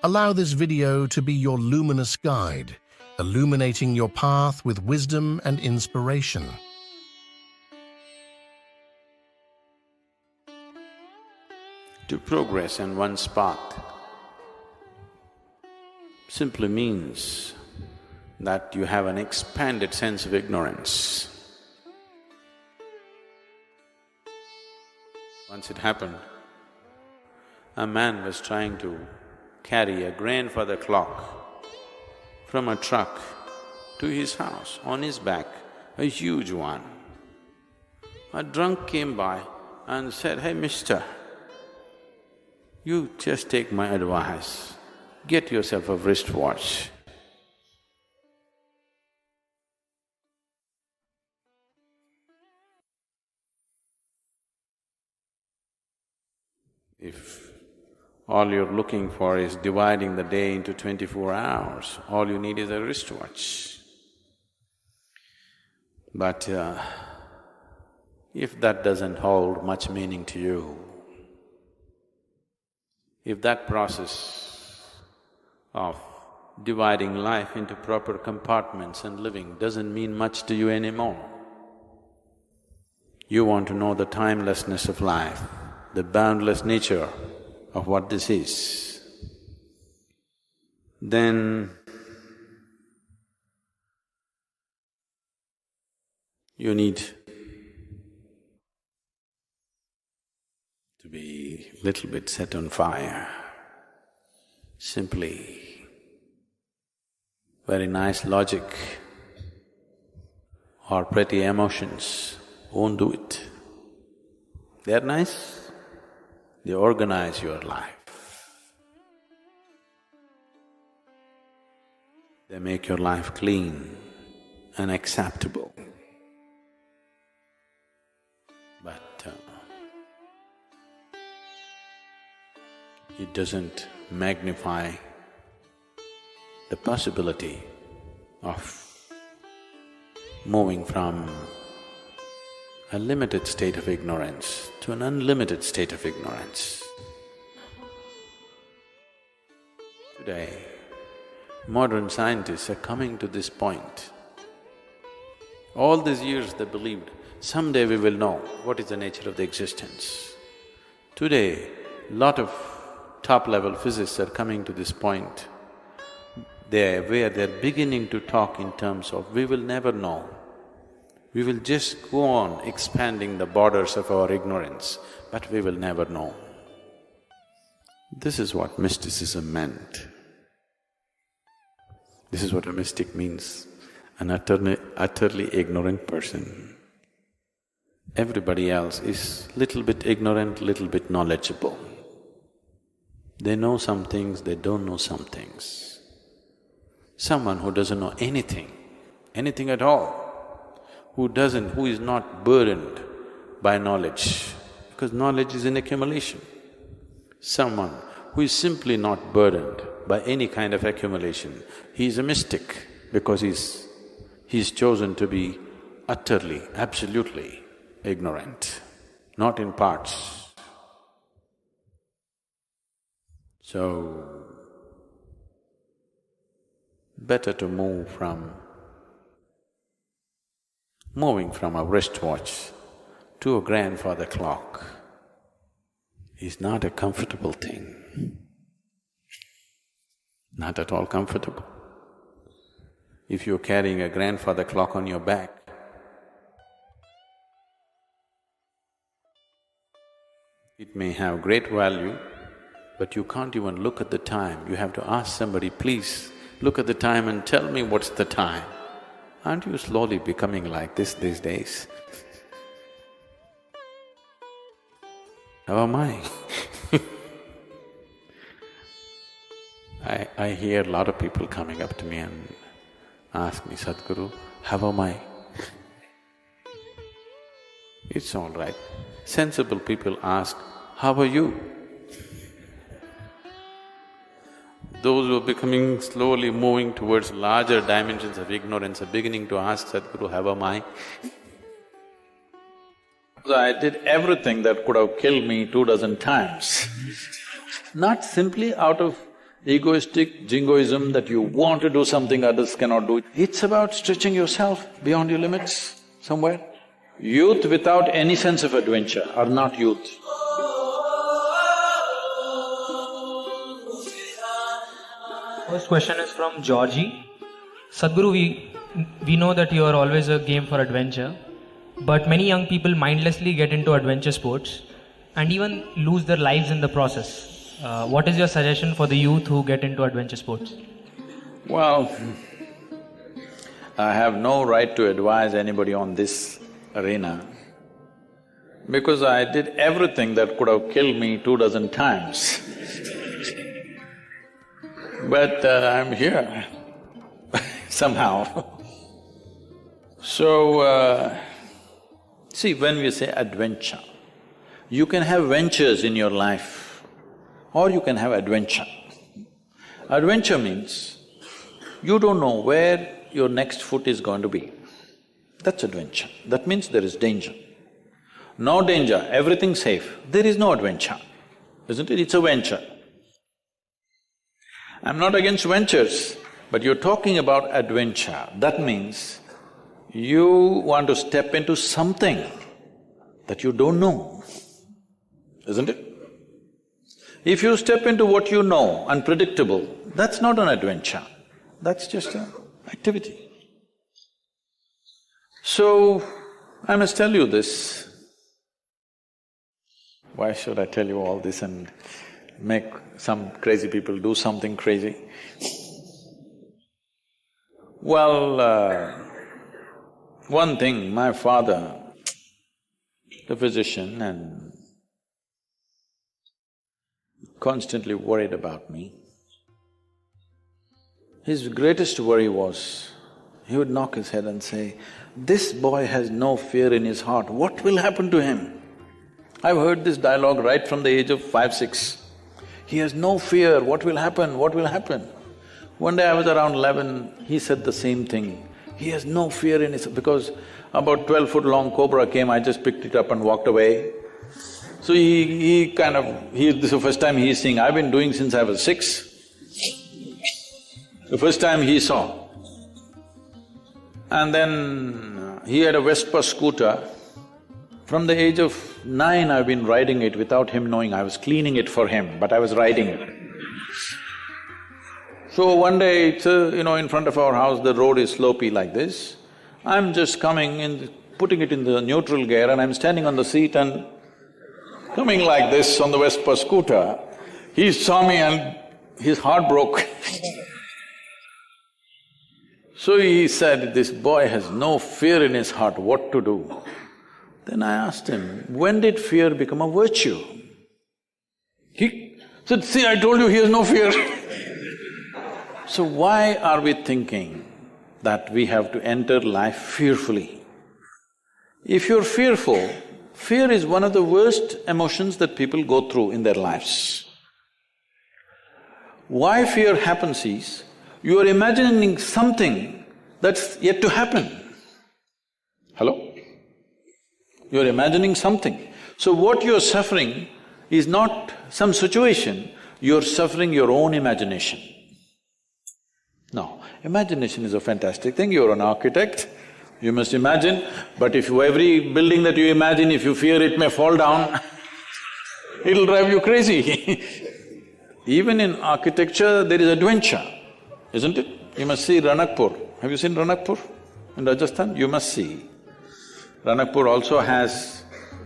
Allow this video to be your luminous guide, illuminating your path with wisdom and inspiration. To progress in one's path simply means that you have an expanded sense of ignorance. Once it happened, a man was trying to carry a grandfather clock from a truck to his house on his back, a huge one. A drunk came by and said, "Hey, mister, you just take my advice, get yourself a wristwatch." If all you're looking for is dividing the day into 24 hours, all you need is a wristwatch. But if that doesn't hold much meaning to you, if that process of dividing life into proper compartments and living doesn't mean much to you anymore, you want to know the timelessness of life, the boundless nature of what this is, then you need to be a little bit set on fire. Simply very nice logic or pretty emotions won't do it. They're nice, they organize your life. They make your life clean and acceptable. But it doesn't magnify the possibility of moving from a limited state of ignorance to an unlimited state of ignorance. Today, modern scientists are coming to this point. All these years they believed, someday we will know what is the nature of the existence. Today, lot of top-level physicists are coming to this point where they're beginning to talk in terms of we will never know. We will just go on expanding the borders of our ignorance, but we will never know. This is what mysticism meant. This is what a mystic means, an utterly ignorant person. Everybody else is little bit ignorant, little bit knowledgeable. They know some things, they don't know some things. Someone who doesn't know anything at all, who is not burdened by knowledge, because knowledge is an accumulation. Someone who is simply not burdened by any kind of accumulation, he is a mystic because he's chosen to be utterly, absolutely ignorant, not in parts. So, better to moving from a wristwatch to a grandfather clock is not a comfortable thing, not at all comfortable. If you're carrying a grandfather clock on your back, it may have great value, but you can't even look at the time. You have to ask somebody, please look at the time and tell me what's the time. Aren't you slowly becoming like this these days? How am I? I hear a lot of people coming up to me and ask me, Sadhguru, how am I? It's all right. Sensible people ask, how are you? Those who are becoming slowly moving towards larger dimensions of ignorance are beginning to ask Sadhguru, how am I? So I did everything that could have killed me 2 dozen times. Not simply out of egoistic jingoism that you want to do something others cannot do. It's about stretching yourself beyond your limits somewhere. Youth without any sense of adventure are not youth. First question is from Georgie. Sadhguru, we know that you are always a game for adventure, but many young people mindlessly get into adventure sports and even lose their lives in the process. What is your suggestion for the youth who get into adventure sports? Well, I have no right to advise anybody on this arena because I did everything that could have killed me 24 times. But I'm here somehow. So, see, when we say adventure, you can have ventures in your life or you can have adventure. Adventure means you don't know where your next foot is going to be. That's adventure. That means there is danger. No danger, everything safe, there is no adventure, isn't it? It's a venture. I'm not against ventures, but you're talking about adventure. That means you want to step into something that you don't know, isn't it? If you step into what you know, unpredictable, that's not an adventure, that's just an activity. So, I must tell you this. Why should I tell you all this and make some crazy people do something crazy? Well, one thing, my father, the physician, and constantly worried about me. His greatest worry was, he would knock his head and say, "This boy has no fear in his heart, what will happen to him?" I've heard this dialogue right from the age of 5, 6. He has no fear, what will happen, what will happen? One day I was around 11, he said the same thing. He has no fear in his… because about 12-foot long cobra came, I just picked it up and walked away. So he kind of… this is the first time he's seeing, I've been doing since I was 6. The first time he saw. And then he had a Vespa scooter. From the age of 9, I've been riding it without him knowing. I was cleaning it for him, but I was riding it. So one day, it's in front of our house, the road is slopey like this. I'm just coming in, putting it in the neutral gear, and I'm standing on the seat and coming like this on the Vespa scooter. He saw me and his heart broke. So he said, "This boy has no fear in his heart, what to do?" Then I asked him, "When did fear become a virtue?" He said, "See, I told you he has no fear." So why are we thinking that we have to enter life fearfully? If you're fearful, fear is one of the worst emotions that people go through in their lives. Why fear happens is, you are imagining something that's yet to happen. Hello? You're imagining something. So what you're suffering is not some situation, you're suffering your own imagination. No, imagination is a fantastic thing. You're an architect, you must imagine, but if every building that you imagine, if you fear it may fall down, it'll drive you crazy. Even in architecture, there is adventure, isn't it? You must see Ranakpur. Have you seen Ranakpur in Rajasthan? You must see. Ranakpur also has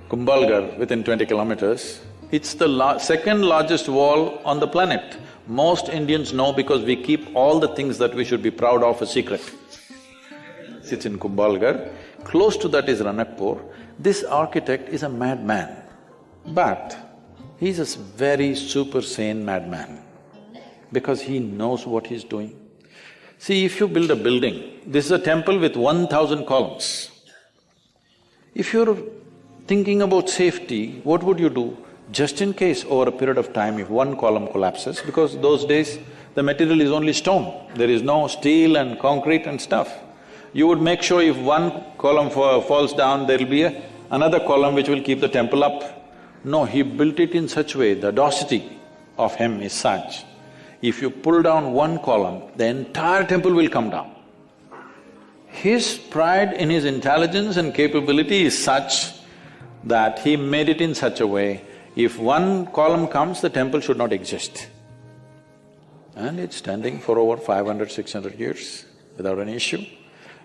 Kumbhalgarh within 20 kilometers. It's the second largest wall on the planet. Most Indians know because we keep all the things that we should be proud of a secret. It's in Kumbhalgarh. Close to that is Ranakpur. This architect is a madman, but he's a very super sane madman because he knows what he's doing. See, if you build a building, this is a temple with 1,000 columns. If you're thinking about safety, what would you do? Just in case over a period of time, if one column collapses, because those days the material is only stone, there is no steel and concrete and stuff. You would make sure if one column falls down, there'll be another column which will keep the temple up. No, he built it in such a way, the audacity of him is such. If you pull down one column, the entire temple will come down. His pride in his intelligence and capability is such that he made it in such a way, if one column comes, the temple should not exist. And it's standing for over 500, 600 years without any issue.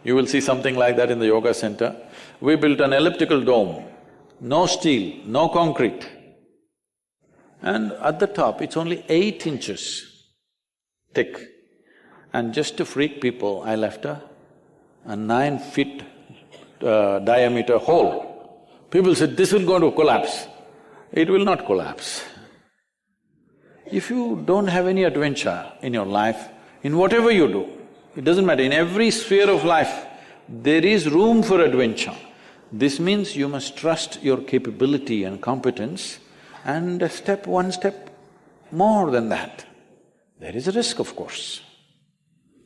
You will see something like that in the yoga center. We built an elliptical dome, no steel, no concrete. And at the top, it's only 8 inches thick. And just to freak people, I left a 9 feet diameter hole. People said, this will go to collapse. It will not collapse. If you don't have any adventure in your life, in whatever you do, it doesn't matter, in every sphere of life, there is room for adventure. This means you must trust your capability and competence and one step more than that. There is a risk, of course.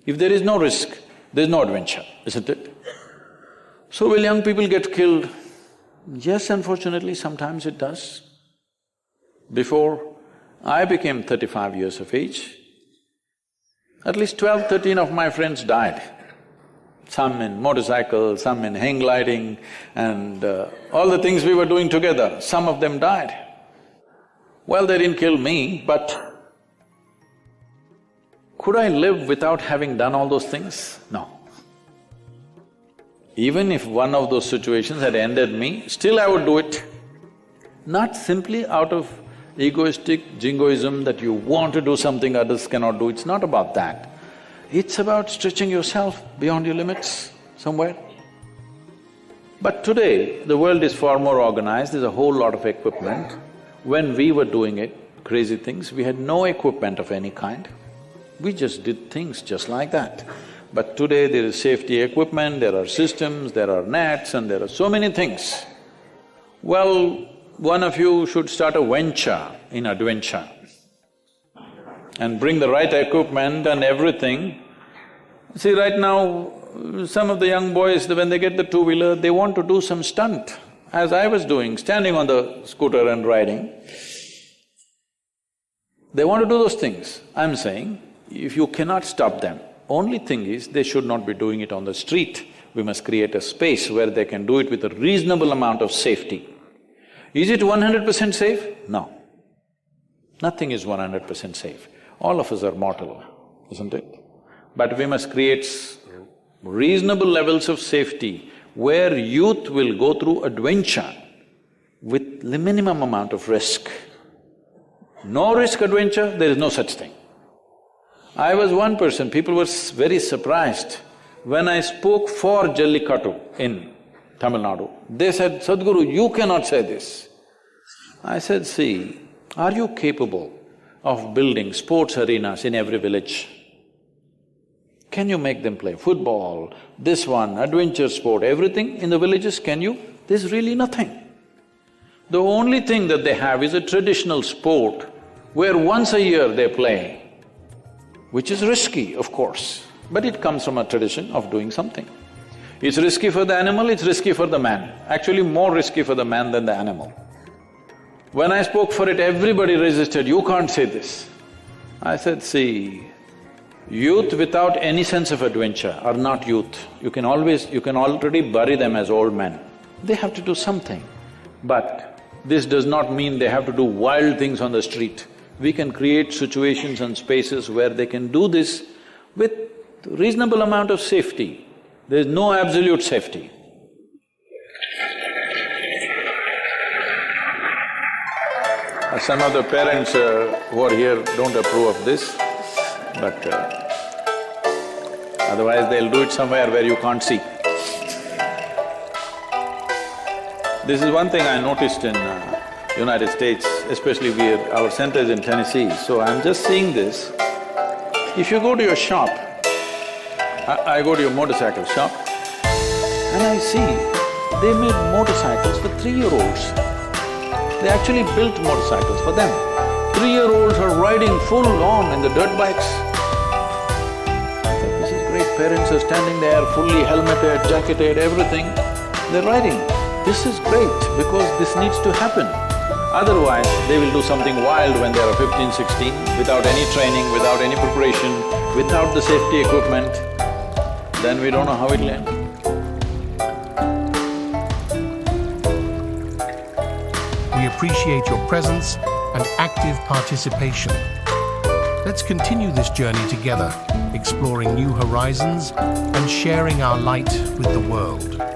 If there is no risk, there is no adventure, isn't it? So will young people get killed? Yes, unfortunately, sometimes it does. Before I became 35 years of age, at least 12, 13 of my friends died. Some in motorcycles, some in hang gliding and all the things we were doing together, some of them died. Well, they didn't kill me, but could I live without having done all those things? No. Even if one of those situations had ended me, still I would do it. Not simply out of egoistic jingoism that you want to do something others cannot do, it's not about that. It's about stretching yourself beyond your limits somewhere. But today, the world is far more organized, there's a whole lot of equipment. When we were doing it, crazy things, we had no equipment of any kind. We just did things just like that. But today there is safety equipment, there are systems, there are nets and there are so many things. Well, one of you should start a venture in adventure and bring the right equipment and everything. See, right now, some of the young boys, when they get the two-wheeler, they want to do some stunt, as I was doing, standing on the scooter and riding. They want to do those things. I'm saying, if you cannot stop them, only thing is they should not be doing it on the street. We must create a space where they can do it with a reasonable amount of safety. Is it 100% safe? No. Nothing is 100% safe. All of us are mortal, isn't it? But we must create reasonable levels of safety where youth will go through adventure with the minimum amount of risk. No risk adventure, there is no such thing. I was one person, people were very surprised when I spoke for Jallikattu in Tamil Nadu. They said, Sadhguru, you cannot say this. I said, see, are you capable of building sports arenas in every village? Can you make them play football, this one, adventure sport, everything in the villages, can you? There's really nothing. The only thing that they have is a traditional sport where once a year they play, which is risky, of course, but it comes from a tradition of doing something. It's risky for the animal, it's risky for the man, actually more risky for the man than the animal. When I spoke for it, everybody resisted, you can't say this. I said, see, youth without any sense of adventure are not youth. You can already bury them as old men. They have to do something. But this does not mean they have to do wild things on the street. We can create situations and spaces where they can do this with reasonable amount of safety. There is no absolute safety. Some of the parents who are here don't approve of this, but otherwise they'll do it somewhere where you can't see. This is one thing I noticed in United States, especially our center is in Tennessee, so I'm just seeing this. If you go to your shop, I go to your motorcycle shop, and I see they made motorcycles for 3-year-olds. They actually built motorcycles for them. 3-year-olds are riding full on in the dirt bikes. I thought, this is great, parents are standing there fully helmeted, jacketed, everything, they're riding. This is great because this needs to happen. Otherwise, they will do something wild when they are 15, 16, without any training, without any preparation, without the safety equipment, then we don't know how it'll end. We appreciate your presence and active participation. Let's continue this journey together, exploring new horizons and sharing our light with the world.